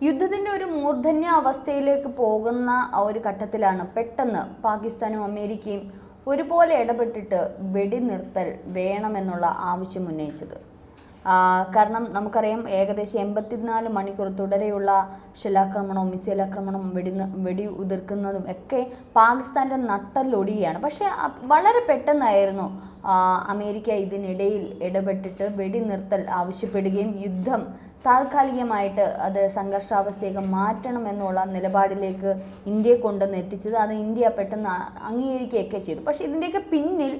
യുദ്ധത്തിൻ്റെ ഒരു മൂർധന്യ അവസ്ഥയിലേക്ക് പോകുന്ന ഒരു ഘട്ടത്തിലാണ് പെട്ടെന്ന് പാകിസ്ഥാനും അമേരിക്കയും ഒരുപോലെ ഇടപെട്ടിട്ട് വെടിനിർത്തൽ വേണമെന്നുള്ള ആവശ്യം ഉന്നയിച്ചത്. കാരണം നമുക്കറിയാം, ഏകദേശം 84 മണിക്കൂർ തുടരെയുള്ള ഷെല്ലാക്രമണവും മിസൈൽ ആക്രമണവും വെടി ഉതിർക്കുന്നതും ഒക്കെ പാകിസ്ഥാൻ്റെ നട്ടലൊടിയാണ്. പക്ഷേ വളരെ പെട്ടെന്നായിരുന്നു അമേരിക്ക ഇതിനിടയിൽ ഇടപെട്ടിട്ട് വെടിനിർത്തൽ ആവശ്യപ്പെടുകയും യുദ്ധം താൽക്കാലികമായിട്ട് അത് സംഘർഷാവസ്ഥയൊക്കെ മാറ്റണം എന്നുള്ള നിലപാടിലേക്ക് ഇന്ത്യയെ കൊണ്ടുവന്ന് എത്തിച്ചത്. അത് ഇന്ത്യ പെട്ടെന്ന് അംഗീകരിക്കുകയൊക്കെ ചെയ്തു. പക്ഷേ ഇതിൻ്റെയൊക്കെ പിന്നിൽ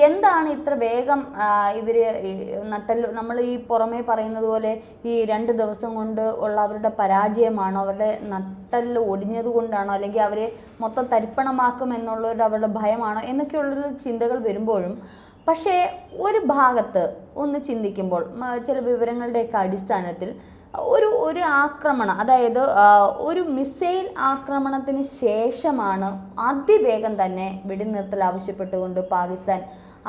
എന്താണ് ഇത്ര വേഗം ഇവർ നമ്മൾ ഈ പുറമേ പറയുന്നത് പോലെ ഈ 2 ദിവസം കൊണ്ട് ഉള്ള അവരുടെ പരാജയമാണോ, അവരുടെ നട്ടൽ ഒടിഞ്ഞത് കൊണ്ടാണോ, അല്ലെങ്കിൽ അവരെ മൊത്തം തരിപ്പണമാക്കും എന്നുള്ളൊരു അവരുടെ ഭയമാണോ എന്നൊക്കെയുള്ളൊരു ചിന്തകൾ വരുമ്പോഴും, പക്ഷേ ഒരു ഭാഗത്ത് ഒന്ന് ചിന്തിക്കുമ്പോൾ ചില വിവരങ്ങളുടെയൊക്കെ അടിസ്ഥാനത്തിൽ ഒരു ആക്രമണം, അതായത് ഒരു മിസൈൽ ആക്രമണത്തിന് ശേഷമാണ് അതിവേഗം തന്നെ വെടിനിർത്തൽ ആവശ്യപ്പെട്ടുകൊണ്ട് പാകിസ്ഥാൻ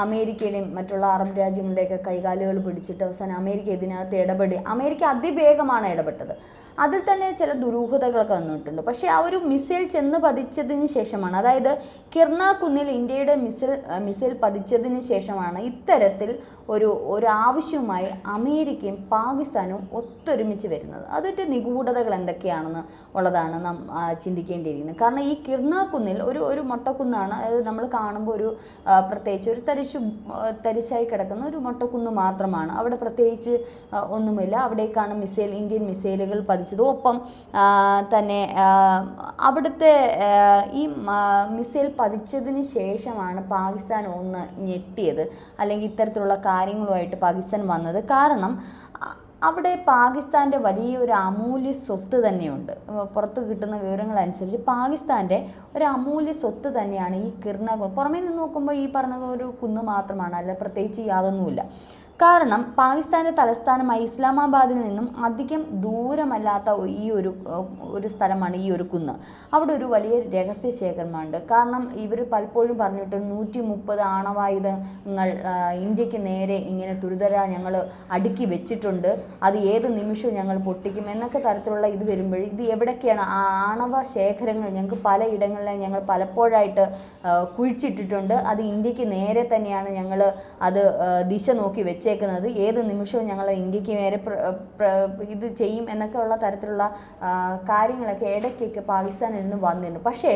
അമേരിക്കയുടെയും മറ്റുള്ള അറബ് രാജ്യങ്ങളുടെയൊക്കെ കൈകാലുകൾ പിടിച്ചിട്ട് അവസാനം അമേരിക്ക ഇതിനകത്ത് അമേരിക്ക അതിവേഗമാണ് ഇടപെട്ടത്. അതിൽ തന്നെ ചില ദുരൂഹതകളൊക്കെ വന്നിട്ടുണ്ട്. പക്ഷേ ആ ഒരു മിസൈൽ ചെന്ന് പതിച്ചതിന് ശേഷമാണ്, അതായത് കിർണ കുന്നിൽ ഇന്ത്യയുടെ മിസൈൽ പതിച്ചതിന് ശേഷമാണ് ഇത്തരത്തിൽ ഒരു ആവശ്യവുമായി അമേരിക്കയും പാകിസ്ഥാനും ഒത്തൊരുമിച്ച് വരുന്നത്. അതിൻ്റെ നിഗൂഢതകൾ എന്തൊക്കെയാണെന്ന് ഉള്ളതാണ് നാം ചിന്തിക്കേണ്ടിയിരിക്കുന്നത്. കാരണം ഈ കിർണ കുന്നിൽ ഒരു മൊട്ടക്കുന്നാണ്. അത് നമ്മൾ കാണുമ്പോൾ പ്രത്യേകിച്ച് ഒരു തരിശായി കിടക്കുന്ന ഒരു മൊട്ടക്കുന്ന് മാത്രമാണ്. അവിടെ പ്രത്യേകിച്ച് ഒന്നുമില്ല. അവിടേക്കാണ് ഇന്ത്യൻ മിസൈലുകൾ പതിച്ചത്. ഒപ്പം തന്നെ അവിടുത്തെ ഈ മിസൈൽ പതിച്ചതിന് ശേഷമാണ് പാകിസ്ഥാൻ ഒന്ന് ഞെട്ടിയത്, അല്ലെങ്കിൽ ഇത്തരത്തിലുള്ള കാര്യങ്ങളുമായിട്ട് പാകിസ്ഥാൻ വന്നത്. കാരണം അവിടെ പാകിസ്ഥാൻ്റെ വലിയൊരു അമൂല്യ സ്വത്ത് തന്നെയുണ്ട്. പുറത്ത് കിട്ടുന്ന വിവരങ്ങളനുസരിച്ച് പാകിസ്ഥാൻ്റെ ഒരു അമൂല്യ സ്വത്ത് തന്നെയാണ് ഈ കിർണ. പുറമേ നിന്ന് നോക്കുമ്പോൾ ഈ പറഞ്ഞത് ഒരു കുന്ന് മാത്രമാണ്, അല്ല പ്രത്യേകിച്ച് യാതൊന്നുമില്ല. കാരണം പാകിസ്ഥാൻ്റെ തലസ്ഥാനമായ ഇസ്ലാമാബാദിൽ നിന്നും അധികം ദൂരമല്ലാത്ത ഈ ഒരു സ്ഥലമാണ് ഈ ഒരു കുന്ന്. അവിടെ ഒരു വലിയ രഹസ്യ ശേഖരമുണ്ട്. കാരണം ഇവർ പലപ്പോഴും പറഞ്ഞിട്ട് 130 ആണവായുധങ്ങൾ ഇന്ത്യക്ക് നേരെ ഇങ്ങനെ തുരിതര ഞങ്ങൾ അടുക്കി വെച്ചിട്ടുണ്ട്, അത് ഏത് നിമിഷവും ഞങ്ങൾ പൊട്ടിക്കും എന്നൊക്കെ തരത്തിലുള്ള ഇത് വരുമ്പോൾ, ഇത് എവിടേക്കാണ് ആണവ ശേഖരങ്ങൾ ഞങ്ങൾക്ക് പലയിടങ്ങളിലും ഞങ്ങൾ പലപ്പോഴായിട്ട് കുഴിച്ചിട്ടിട്ടുണ്ട്, അത് ഇന്ത്യക്ക് നേരെ തന്നെയാണ് ഞങ്ങൾ അത് ദിശ നോക്കി വെച്ചേക്കുന്നത്, ഏത് നിമിഷവും ഞങ്ങൾ ഇന്ത്യക്ക് നേരെ ഇത് ചെയ്യും എന്നൊക്കെ ഉള്ള തരത്തിലുള്ള കാര്യങ്ങളൊക്കെ ഇടയ്ക്കൊക്കെ പാകിസ്ഥാനിൽ നിന്ന് വന്നിരുന്നു. പക്ഷേ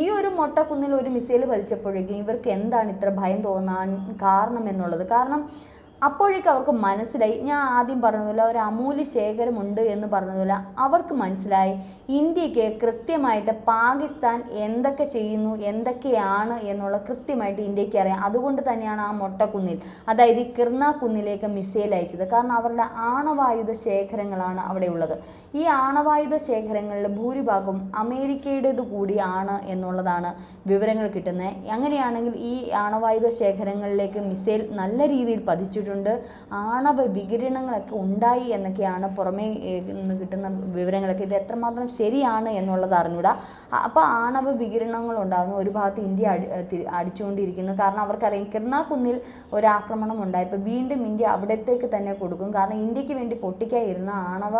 ഈ ഒരു മൊട്ടക്കുന്നിൽ ഒരു മിസൈൽ പതിച്ചപ്പോഴേക്കും ഇവർക്ക് എന്താണ് ഇത്ര ഭയം തോന്നാൻ കാരണം എന്നുള്ളത്. കാരണം അപ്പോഴേക്കും അവർക്ക് മനസ്സിലായി, ഞാൻ ആദ്യം പറഞ്ഞതുപോലെ ഒരു അമൂല്യ ശേഖരമുണ്ട് എന്ന് പറഞ്ഞതുപോലെ അവർക്ക് മനസ്സിലായി ഇന്ത്യക്ക് കൃത്യമായിട്ട് പാകിസ്ഥാൻ എന്തൊക്കെ ചെയ്യുന്നു, എന്തൊക്കെയാണ് എന്നുള്ള കൃത്യമായിട്ട് ഇന്ത്യക്ക് അറിയാം. അതുകൊണ്ട് തന്നെയാണ് ആ മൊട്ടക്കുന്നിൽ, അതായത് ഈ കിർണ കുന്നിലേക്ക് മിസൈൽ അയച്ചത്. കാരണം അവരുടെ ആണവായുധ ശേഖരങ്ങളാണ് അവിടെ ഉള്ളത്. ഈ ആണവായുധ ശേഖരങ്ങളിൽ ഭൂരിഭാഗവും അമേരിക്കയുടേത് കൂടിയാണ് എന്നുള്ളതാണ് വിവരങ്ങൾ കിട്ടുന്നത്. അങ്ങനെയാണെങ്കിൽ ഈ ആണവായുധ ശേഖരങ്ങളിലേക്ക് മിസൈൽ നല്ല രീതിയിൽ പതിച്ചിട്ടുണ്ട്, ആണവ വികിരണങ്ങളൊക്കെ ഉണ്ടായി എന്നൊക്കെയാണ് പുറമേ നിന്ന് കിട്ടുന്ന വിവരങ്ങളൊക്കെ. ഇത് എത്രമാത്രം ശരിയാണ് എന്നുള്ളത് അറിഞ്ഞൂടാ. അപ്പോൾ ആണവ വികിരണങ്ങൾ ഉണ്ടാകുന്നു, ഒരു ഭാഗത്ത് ഇന്ത്യ അടിച്ചുകൊണ്ടിരിക്കുന്നു. കാരണം അവർക്കറിയാം കിർണ കുന്നിൽ ഒരാക്രമണം ഉണ്ടായപ്പോൾ വീണ്ടും ഇന്ത്യ അവിടത്തേക്ക് തന്നെ കൊടുക്കും. കാരണം ഇന്ത്യക്ക് വേണ്ടി പൊട്ടിക്കാതിരുന്ന ആണവ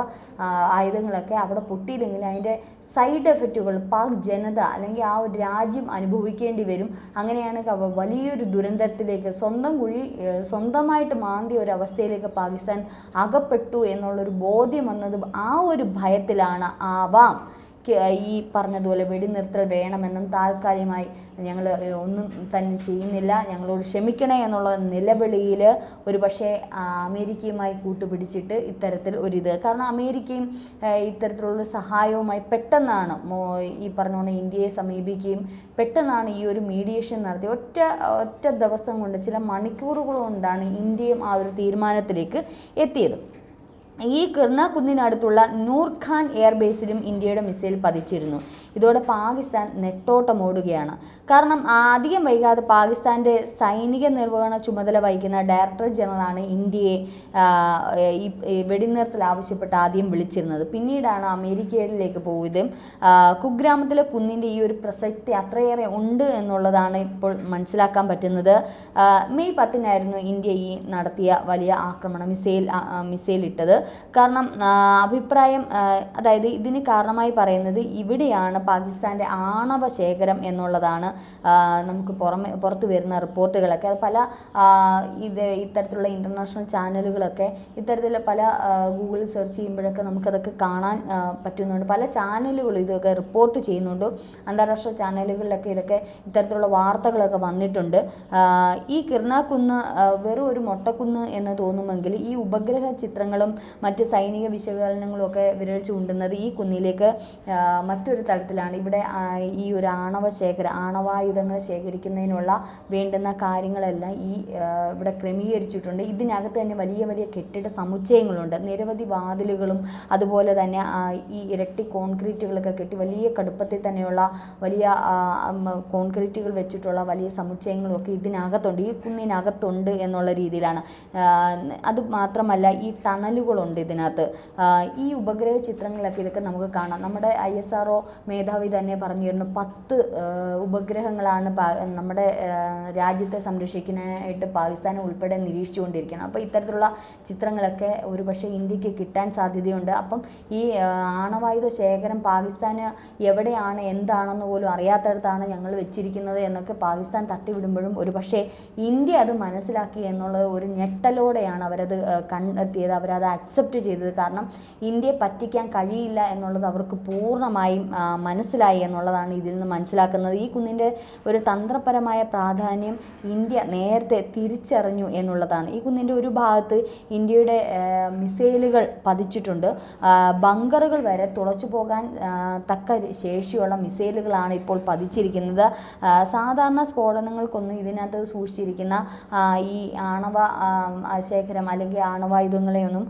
ആയുധങ്ങളൊക്കെ അവിടെ പൊട്ടിയില്ലെങ്കിൽ അതിൻ്റെ സൈഡ് എഫക്റ്റുകൾ പാക് ജനത അല്ലെങ്കിൽ ആ ഒരു രാജ്യം അനുഭവിക്കേണ്ടി വരും. അങ്ങനെയാണ് വലിയൊരു ദുരന്തത്തിലേക്ക് സ്വന്തമായിട്ട് മാന്തിയ ഒരു അവസ്ഥയിലേക്ക് പാകിസ്ഥാൻ അകപ്പെട്ടു എന്നുള്ളൊരു ബോധ്യം വന്നത് ആ ഒരു ഭയത്തിലാണ്. ആവാം ഈ പറഞ്ഞതുപോലെ വെടിനിർത്തൽ വേണമെന്നും താൽക്കാലികമായി ഞങ്ങൾ ഒന്നും തന്നെ ചെയ്യുന്നില്ല, ഞങ്ങളോട് ക്ഷമിക്കണേ എന്നുള്ള നിലവിളിയിൽ ഒരു പക്ഷേ അമേരിക്കയുമായി കൂട്ടുപിടിച്ചിട്ട് ഇത്തരത്തിൽ ഒരിത്. കാരണം അമേരിക്കയും ഇത്തരത്തിലുള്ള സഹായവുമായി പെട്ടെന്നാണ് ഈ പറഞ്ഞുകൊണ്ട് ഇന്ത്യയെ സമീപിക്കുകയും പെട്ടെന്നാണ് ഈ ഒരു മീഡിയേഷൻ നടത്തി ഒറ്റ ദിവസം കൊണ്ട്, ചില മണിക്കൂറുകൾ കൊണ്ടാണ് ഇന്ത്യയും ആ ഒരു തീരുമാനത്തിലേക്ക് എത്തിയത്. ഈ കിർണ കുന്നിനടുത്തുള്ള നൂർഖാൻ എയർബേസിലും ഇന്ത്യയുടെ മിസൈൽ പതിച്ചിരുന്നു. ഇതോടെ പാകിസ്ഥാൻ നെട്ടോട്ടമോടുകയാണ്. കാരണം അധികം വൈകാതെ പാകിസ്ഥാൻ്റെ സൈനിക നിർവഹണ ചുമതല വഹിക്കുന്ന ഡയറക്ടർ ജനറലാണ് ഇന്ത്യയെ ഈ വെടിനിർത്തൽ ആവശ്യപ്പെട്ട് ആദ്യം വിളിച്ചിരുന്നത്. പിന്നീടാണ് അമേരിക്കയിലേക്ക് പോയതും. കുഗ്രാമത്തിലെ കുന്നിൻ്റെ ഈ ഒരു പ്രസക്തി അത്രയേറെ ഉണ്ട് എന്നുള്ളതാണ് ഇപ്പോൾ മനസ്സിലാക്കാൻ പറ്റുന്നത്. മെയ് 10 ഇന്ത്യ ഈ നടത്തിയ വലിയ ആക്രമണം, മിസൈൽ ഇട്ടത്. കാരണം അതായത് ഇതിന് കാരണമായി പറയുന്നത് ഇവിടെയാണ് പാകിസ്ഥാൻ്റെ ആണവ ശേഖരം എന്നുള്ളതാണ് നമുക്ക് പുറത്തു വരുന്ന റിപ്പോർട്ടുകളൊക്കെ. അത് പല ഇത്തരത്തിലുള്ള ഇൻ്റർനാഷണൽ ചാനലുകളൊക്കെ ഇത്തരത്തിൽ പല ഗൂഗിളിൽ സെർച്ച് ചെയ്യുമ്പോഴൊക്കെ നമുക്കതൊക്കെ കാണാൻ പറ്റുന്നുണ്ട്. പല ചാനലുകളും ഇതൊക്കെ റിപ്പോർട്ട് ചെയ്യുന്നുണ്ട്. അന്താരാഷ്ട്ര ചാനലുകളിലൊക്കെ ഇതൊക്കെ ഇത്തരത്തിലുള്ള വാർത്തകളൊക്കെ വന്നിട്ടുണ്ട്. ഈ കിർണാക്കുന്ന് വെറും ഒരു മൊട്ടക്കുന്ന് എന്ന് തോന്നുമെങ്കിൽ ഈ ഉപഗ്രഹ ചിത്രങ്ങളും മറ്റ് സൈനിക വിശകലനങ്ങളും ഒക്കെ വിരൽ ചൂണ്ടുന്നത് ഈ കുന്നിലേക്ക് മറ്റൊരു തലത്തിലാണ്. ഇവിടെ ഈ ഒരു ആണവായുധങ്ങൾ ശേഖരിക്കുന്നതിനുള്ള വേണ്ടുന്ന കാര്യങ്ങളെല്ലാം ഇവിടെ ക്രമീകരിച്ചിട്ടുണ്ട്. ഇതിനകത്ത് തന്നെ വലിയ വലിയ കെട്ടിട സമുച്ചയങ്ങളുണ്ട്. നിരവധി വാതിലുകളും അതുപോലെ തന്നെ ഈ ഇരട്ടി കോൺക്രീറ്റുകളൊക്കെ കെട്ടി വലിയ കടുപ്പത്തിൽ തന്നെയുള്ള വലിയ കോൺക്രീറ്റുകൾ വെച്ചിട്ടുള്ള വലിയ സമുച്ചയങ്ങളും ഒക്കെ ഇതിനകത്തുണ്ട്, ഈ കുന്നിനകത്തുണ്ട് എന്നുള്ള രീതിയിലാണ്. അത് മാത്രമല്ല ഈ ടണലുകളുണ്ട് ഇതിനകത്ത്. ഈ ഉപഗ്രഹ ചിത്രങ്ങളിലൊക്കെ ഇതൊക്കെ നമുക്ക് കാണാം. നമ്മുടെ ISRO മേധാവി തന്നെ പറഞ്ഞിരുന്നു 10 ഉപഗ്രഹങ്ങളാണ് നമ്മുടെ രാജ്യത്തെ സംരക്ഷിക്കാനായിട്ട് പാകിസ്ഥാൻ ഉൾപ്പെടെ നിരീക്ഷിച്ചുകൊണ്ടിരിക്കുകയാണ്. അപ്പോൾ ഇത്തരത്തിലുള്ള ചിത്രങ്ങളൊക്കെ ഒരു പക്ഷേ ഇന്ത്യക്ക് കിട്ടാൻ സാധ്യതയുണ്ട്. അപ്പം ഈ ആണവായുധ ശേഖരം പാകിസ്ഥാന് എവിടെയാണ് എന്താണെന്ന് പോലും അറിയാത്തടത്താണ് ഞങ്ങൾ വെച്ചിരിക്കുന്നത് എന്നൊക്കെ പാകിസ്ഥാൻ തട്ടിവിടുമ്പോഴും ഒരു പക്ഷേ ഇന്ത്യ അത് മനസ്സിലാക്കി എന്നുള്ളത് ഒരു ഞെട്ടലോടെയാണ് അവരത് കണ്ടെത്തിയത്, അവരത് അക്സെപ്റ്റ് ചെയ്തത്. കാരണം ഇന്ത്യയെ പറ്റിക്കാൻ കഴിയില്ല എന്നുള്ളത് അവർക്ക് പൂർണ്ണമായും മനസ്സിലായി എന്നുള്ളതാണ് ഇതിൽ നിന്ന് മനസ്സിലാക്കുന്നത്. ഈ കുന്നിൻ്റെ ഒരു തന്ത്രപരമായ പ്രാധാന്യം ഇന്ത്യ നേരത്തെ തിരിച്ചറിഞ്ഞു എന്നുള്ളതാണ്. ഈ കുന്നിൻ്റെ ഒരു ഭാഗത്ത് ഇന്ത്യയുടെ മിസൈലുകൾ പതിച്ചിട്ടുണ്ട്. ബങ്കറുകൾ വരെ തുളച്ചു പോകാൻ തക്ക ശേഷിയുള്ള മിസൈലുകളാണ് ഇപ്പോൾ പതിച്ചിരിക്കുന്നത്. സാധാരണ സ്ഫോടനങ്ങൾക്കൊന്നും ഇതിനകത്ത് സൂക്ഷിച്ചിരിക്കുന്ന ഈ ആണവ ശേഖരം അല്ലെങ്കിൽ ആണവായുധങ്ങളെയൊന്നും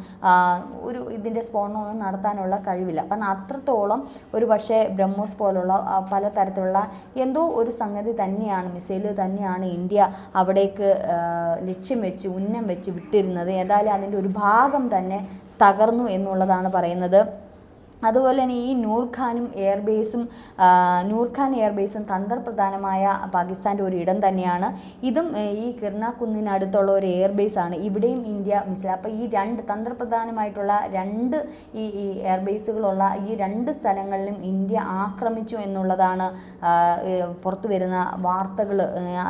ഇതിൻ്റെ സ്ഫോടനമൊന്നും നടത്താനുള്ള കഴിവില്ല. അപ്പം അത്രത്തോളം ഒരു പക്ഷേ ബ്രഹ്മോസ് പോലുള്ള പലതരത്തിലുള്ള എന്തോ ഒരു സംഗതി തന്നെയാണ്, മിസൈൽ തന്നെയാണ് ഇന്ത്യ അവിടേക്ക് ലക്ഷ്യം വെച്ച് ഉന്നം വെച്ച് വിട്ടിരുന്നത്. ഏതായാലും അതിൻ്റെ ഒരു ഭാഗം തന്നെ തകർന്നു എന്നുള്ളതാണ് പറയുന്നത്. അതുപോലെ തന്നെ ഈ നൂർഖാൻ എയർബേസും തന്ത്രപ്രധാനമായ പാകിസ്ഥാൻ്റെ ഒരു ഇടം തന്നെയാണ്. ഇതും ഈ കിർണാക്കുന്നിനടുത്തുള്ള ഒരു എയർബേസാണ്. ഇവിടെയും ഇന്ത്യ അപ്പോൾ ഈ തന്ത്രപ്രധാനമായിട്ടുള്ള ഈ എയർബേസുകളുള്ള ഈ 2 സ്ഥലങ്ങളിലും ഇന്ത്യ ആക്രമിച്ചു എന്നുള്ളതാണ് പുറത്തു വരുന്ന വാർത്തകൾ.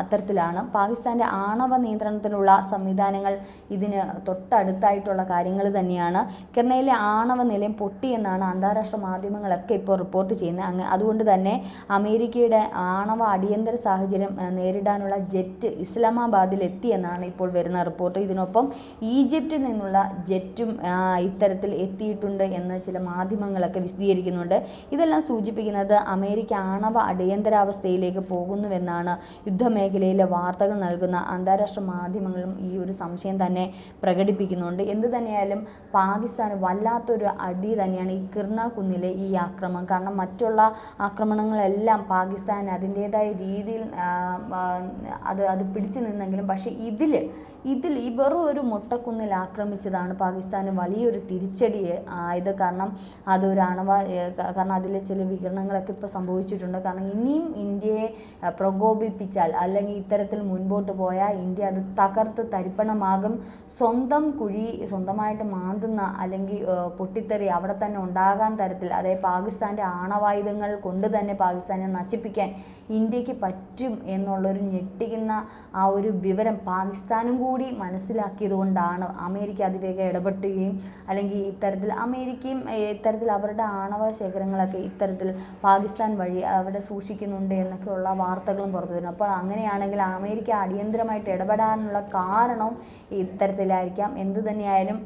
അത്തരത്തിലാണ് പാകിസ്ഥാൻ്റെ ആണവ നിയന്ത്രണത്തിനുള്ള സംവിധാനങ്ങൾ ഇതിന് തൊട്ടടുത്തായിട്ടുള്ള കാര്യങ്ങൾ തന്നെയാണ്. കിർണയിലെ ആണവ നിലയം പൊട്ടിയെന്നാണ് അന്താരാഷ്ട്ര മാധ്യമങ്ങളൊക്കെ ഇപ്പോൾ റിപ്പോർട്ട് ചെയ്യുന്നത്. അതുകൊണ്ട് തന്നെ അമേരിക്കയുടെ ആണവ അടിയന്തര സാഹചര്യം നേരിടാനുള്ള ജെറ്റ് ഇസ്ലാമാബാദിൽ എത്തിയെന്നാണ് ഇപ്പോൾ വരുന്ന റിപ്പോർട്ട്. ഇതിനൊപ്പം ഈജിപ്തിൽ നിന്നുള്ള ജെറ്റും ഇത്തരത്തിൽ എത്തിയിട്ടുണ്ട് എന്ന് ചില മാധ്യമങ്ങളൊക്കെ വിശദീകരിക്കുന്നുണ്ട്. ഇതെല്ലാം സൂചിപ്പിക്കുന്നത് അമേരിക്ക ആണവ അടിയന്തരാവസ്ഥയിലേക്ക് പോകുന്നുവെന്നാണ് യുദ്ധമേഖലയിലെ വാർത്തകൾ നൽകുന്ന അന്താരാഷ്ട്ര മാധ്യമങ്ങളും ഈ ഒരു സംശയം തന്നെ പ്രകടിപ്പിക്കുന്നുണ്ട്. എന്ത് തന്നെയായാലും പാകിസ്ഥാൻ വല്ലാത്തൊരു അടി തന്നെയാണ് ഈ കിർണാക്കുന്നിലെ ഈ ആക്രമണം. കാരണം മറ്റുള്ള ആക്രമണങ്ങളെല്ലാം പാകിസ്ഥാൻ അതിൻ്റേതായ രീതിയിൽ അത് പിടിച്ചു നിന്നെങ്കിലും പക്ഷേ ഇതിൽ ഈ വെറും ഒരു മൊട്ടക്കുന്നിൽ ആക്രമിച്ചതാണ് പാകിസ്ഥാന് വലിയൊരു തിരിച്ചടി ആയത്. കാരണം കാരണം അതിൽ ചില വികിരണങ്ങളൊക്കെ ഇപ്പോൾ സംഭവിച്ചിട്ടുണ്ട്. കാരണം ഇനിയും ഇന്ത്യയെ പ്രകോപിപ്പിച്ചാൽ അല്ലെങ്കിൽ ഇത്തരത്തിൽ മുൻപോട്ട് പോയാൽ ഇന്ത്യ അത് തകർത്ത് തരിപ്പണമാകും. സ്വന്തം കുഴി സ്വന്തമായിട്ട് മാന്തുന്ന അല്ലെങ്കിൽ പൊട്ടിത്തെറി അവിടെ തന്നെ ഉണ്ടാകാൻ തരത്തിൽ, അതായത് പാകിസ്ഥാൻ്റെ ആണവായുധങ്ങൾ കൊണ്ട് തന്നെ പാകിസ്ഥാനെ നശിപ്പിക്കാൻ ഇന്ത്യക്ക് പറ്റും എന്നുള്ളൊരു ഞെട്ടിക്കുന്ന ആ ഒരു വിവരം പാകിസ്ഥാനും കൂടി മനസ്സിലാക്കിയത് കൊണ്ടാണ് അമേരിക്ക അതിവേഗം ഇടപെട്ടുകയും അല്ലെങ്കിൽ അമേരിക്കയും ഇത്തരത്തിൽ അവരുടെ ആണവ ശേഖരങ്ങളൊക്കെ ഇത്തരത്തിൽ പാകിസ്ഥാൻ വഴി അവിടെ സൂക്ഷിക്കുന്നുണ്ട് എന്നൊക്കെയുള്ള വാർത്തകളും പുറത്തു വരുന്നു. അപ്പോൾ അങ്ങനെയാണെങ്കിൽ അമേരിക്ക അടിയന്തരമായിട്ട് ഇടപെടാനുള്ള കാരണവും ഇത്തരത്തിലായിരിക്കാം. എന്തു തന്നെയായാലും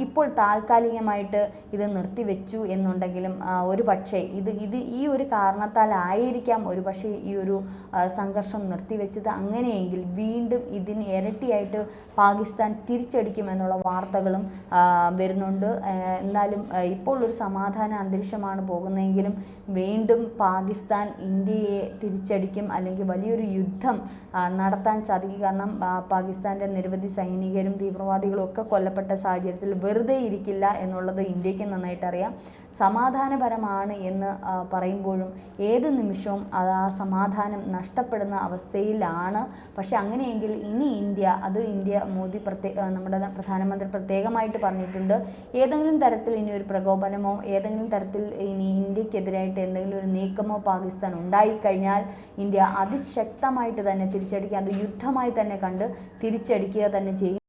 ഇപ്പോൾ താൽക്കാലികമായിട്ട് ഇത് നിർത്തിവെച്ചു എന്നുണ്ടെങ്കിലും ഒരു പക്ഷേ ഈ ഒരു കാരണത്താലായിരിക്കാം ഒരു പക്ഷേ ഈ ഒരു സംഘർഷം നിർത്തിവെച്ചത്. അങ്ങനെയെങ്കിൽ വീണ്ടും ഇതിന് ഇരട്ടിയായിട്ട് പാകിസ്ഥാൻ തിരിച്ചടിക്കുമെന്നുള്ള വാർത്തകളും വരുന്നുണ്ട്. എന്നാലും ഇപ്പോൾ ഒരു സമാധാന അന്തരീക്ഷമാണ് പോകുന്നതെങ്കിലും വീണ്ടും പാകിസ്ഥാൻ ഇന്ത്യയെ തിരിച്ചടിക്കും അല്ലെങ്കിൽ വലിയൊരു യുദ്ധം നടത്താൻ സാധിക്കും. കാരണം പാകിസ്ഥാൻ്റെ നിരവധി സൈനികരും തീവ്രവാദികളും ഒക്കെ കൊല്ലപ്പെട്ട സാഹചര്യത്തിൽ വെറുതെ ഇരിക്കില്ല എന്നുള്ളത് ഇന്ത്യക്ക് നന്നായിട്ട് അറിയാം. സമാധാനപരമാണ് എന്ന് പറയുമ്പോഴും ഏത് നിമിഷവും ആ സമാധാനം നഷ്ടപ്പെടുന്ന അവസ്ഥയിലാണ്. പക്ഷെ അങ്ങനെയെങ്കിൽ ഇനി ഇന്ത്യ മോദി നമ്മുടെ പ്രധാനമന്ത്രി പ്രത്യേകമായിട്ട് പറഞ്ഞിട്ടുണ്ട്, ഏതെങ്കിലും തരത്തിൽ ഇനി ഒരു പ്രകോപനമോ ഏതെങ്കിലും തരത്തിൽ ഇനി ഇന്ത്യക്കെതിരായിട്ട് എന്തെങ്കിലും ഒരു നീക്കമോ പാകിസ്ഥാൻ ഉണ്ടായിക്കഴിഞ്ഞാൽ ഇന്ത്യ അതിശക്തമായിട്ട് തന്നെ തിരിച്ചടിക്കുക, അത് യുദ്ധമായി തന്നെ കണ്ട് തിരിച്ചടിക്കുക തന്നെ ചെയ്യും.